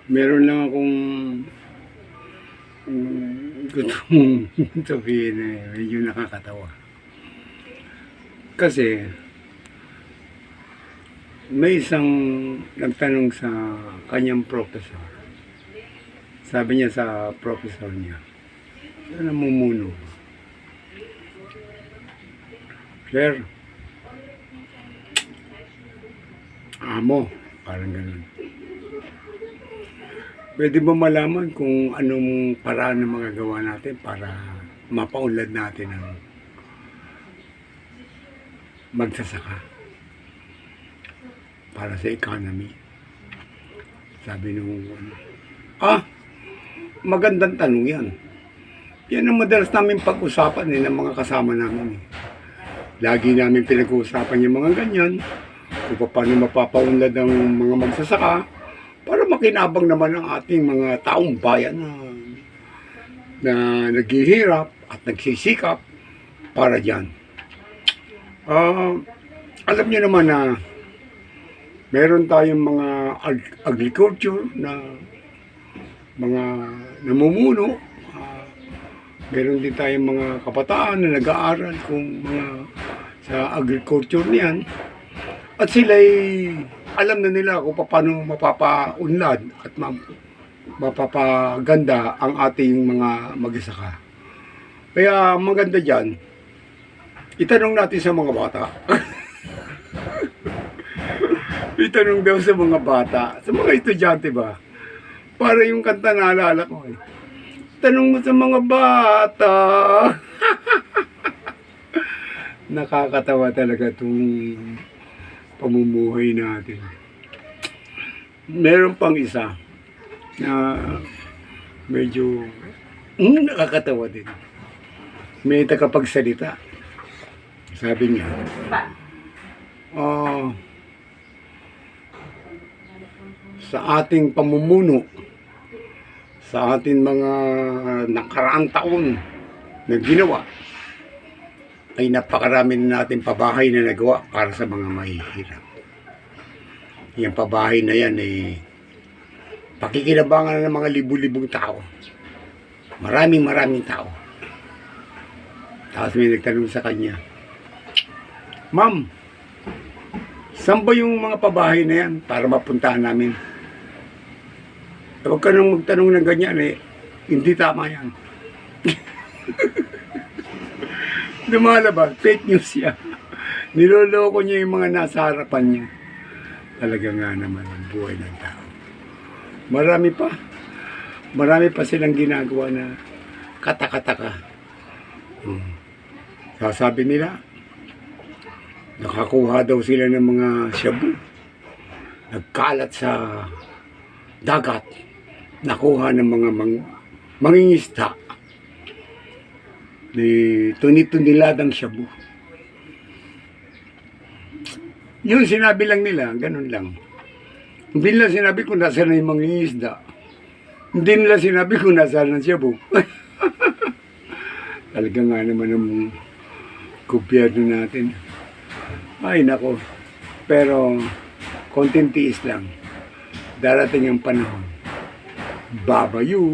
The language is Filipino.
Meron lang akong gustong sabihin medyo nakakatawa. Kasi may isang nagtanong sa kanyang professor. Sabi niya sa professor niya, namumuno. Sir, amo, parang ganun. Pwede ba malaman kung anong paraan ng mga gawa natin para mapaunlad natin ang magsasaka para sa economy? Sabi nung magandang tanong yan. Yan ang madalas namin pag-usapan ng mga kasama namin. Lagi namin pinag-uusapan yung mga ganyan, kung paano mapapaunlad ang mga magsasaka para makinabang naman ang ating mga taong bayan na naghihirap at nagsisikap para dyan. Alam niyo naman na meron tayong mga agriculture na mga namumuno. Meron din tayong mga kabataan na nag-aaral kung mga sa agriculture niyan. At sila'y alam na nila kung paano mapapaunlad at mapapaganda ang ating mga magsasaka. Kaya maganda dyan, itanong natin sa mga bata. Itanong daw sa mga bata, sa mga estudyante ba? Para yung kanta naalala ko Tanong mo sa mga bata. Nakakatawa talaga itong pamumuhay natin. Meron pang isa na medyo nakakatawa din. May tagapagsalita. Sabi niya, sa ating pamumuno, sa ating mga nakaraang taon na ginawa, ay napakarami na natin pabahay na nagawa para sa mga mahihirap. Yung pabahay na yan ay pakikinabangan ng mga libu-libong tao. Maraming tao. Tapos may nagtanong sa kanya, Ma'am, saan ba yung mga pabahay na yan para mapuntahan namin? Huwag ka nang magtanong ng ganyan hindi tama yan. Lumalabas, fake news yan. Niloloko niya yung mga nasa harapan niya. Talaga nga naman ang buhay ng tao. Marami pa silang ginagawa na katakataka. Sasabi nila, nakakuha daw sila ng mga shabu. Nagkalat sa dagat. Nakuha ng mga mangingisda. Tuniladang shabu. Yun sinabi lang nila, ganun lang. Hindi nila sinabi kung nasaan na yung mangingisda. Hindi nila sinabi kung nasaan ang shabu. Talaga nga naman ang gobyerno natin. Ay nako. Pero konting tiis lang. Darating ang panahon. Babayu!